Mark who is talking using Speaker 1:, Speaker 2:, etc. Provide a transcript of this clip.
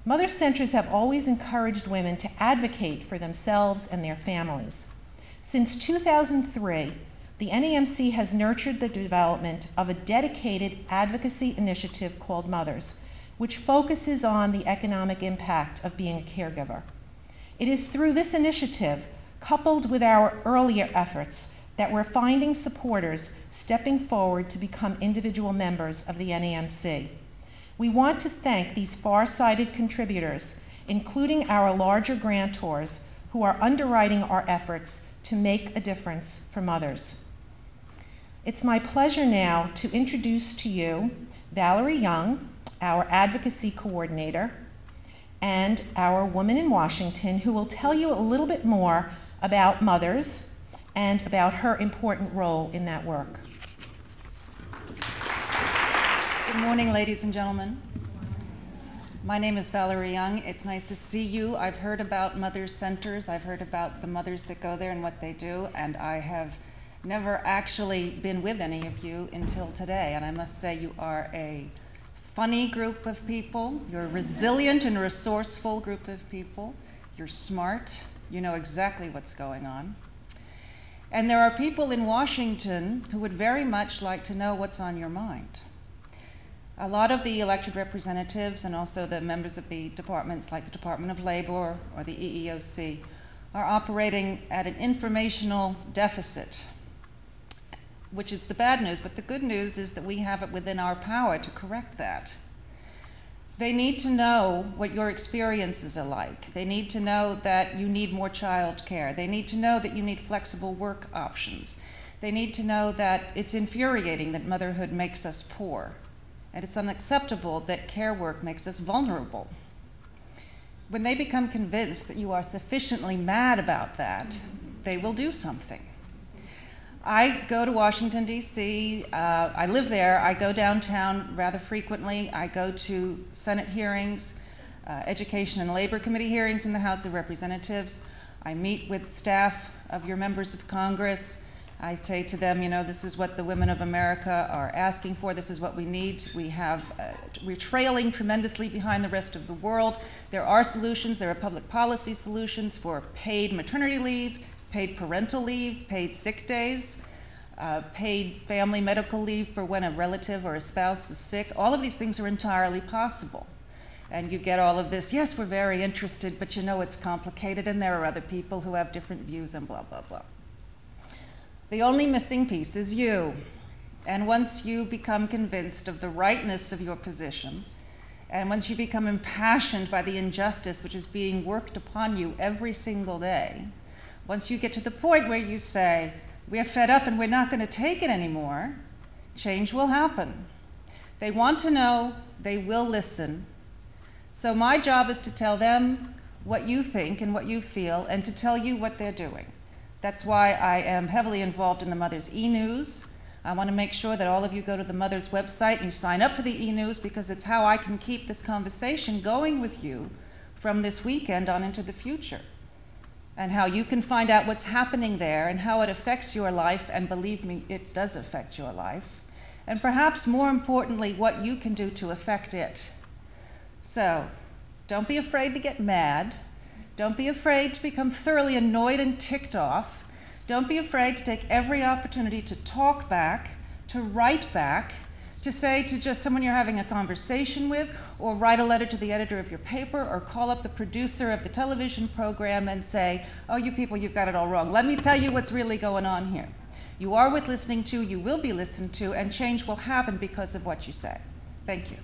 Speaker 1: Mother centers have always encouraged women to advocate for themselves and their families. Since 2003, the NAMC has nurtured the development of a dedicated advocacy initiative called Mothers, which focuses on the economic impact of being a caregiver. It is through this initiative, coupled with our earlier efforts, that we're finding supporters stepping forward to become individual members of the NAMC. We want to thank these far-sighted contributors, including our larger grantors, who are underwriting our efforts to make a difference for mothers. It's my pleasure now to introduce to you Valerie Young, our advocacy coordinator, and our woman in Washington, who will tell you a little bit more about mothers and about her important role in that work.
Speaker 2: Good morning, ladies and gentlemen. My name is Valerie Young. It's nice to see you. I've heard about Mothers Centers. I've heard about the mothers that go there and what they do, and I have never actually been with any of you until today. And I must say you are a funny group of people. You're a resilient and resourceful group of people. You're smart. You know exactly what's going on. And there are people in Washington who would very much like to know what's on your mind. A lot of the elected representatives and also the members of the departments like the Department of Labor or the EEOC are operating at an informational deficit, which is the bad news, but the good news is that we have it within our power to correct that. They need to know what your experiences are like. They need to know that you need more child care. They need to know that you need flexible work options. They need to know that it's infuriating that motherhood makes us poor, and it's unacceptable that care work makes us vulnerable. When they become convinced that you are sufficiently mad about that, they will do something. I go to Washington, D.C. I live there. I go downtown rather frequently. I go to Senate hearings, Education and Labor Committee hearings in the House of Representatives. I meet with staff of your members of Congress. I say to them, you know, this is what the women of America are asking for. This is what we need. We're trailing tremendously behind the rest of the world. There are solutions. There are public policy solutions for paid maternity leave, paid parental leave, paid sick days, paid family medical leave for when a relative or a spouse is sick. All of these things are entirely possible. And you get all of this, yes, we're very interested, but you know it's complicated and there are other people who have different views and blah, blah, blah. The only missing piece is you. And once you become convinced of the rightness of your position, and once you become impassioned by the injustice which is being worked upon you every single day, once you get to the point where you say, we're fed up and we're not going to take it anymore, change will happen. They want to know, they will listen. So my job is to tell them what you think and what you feel and to tell you what they're doing. That's why I am heavily involved in the Mothers e-news. I want to make sure that all of you go to the Mothers website and you sign up for the e-news because it's how I can keep this conversation going with you from this weekend on into the future. And how you can find out what's happening there and how it affects your life, and believe me, it does affect your life. And perhaps more importantly, what you can do to affect it. So, don't be afraid to get mad. Don't be afraid to become thoroughly annoyed and ticked off. Don't be afraid to take every opportunity to talk back, to write back, to say to just someone you're having a conversation with, or write a letter to the editor of your paper, or call up the producer of the television program and say, oh, you people, you've got it all wrong. Let me tell you what's really going on here. You are worth listening to, you will be listened to, and change will happen because of what you say. Thank you.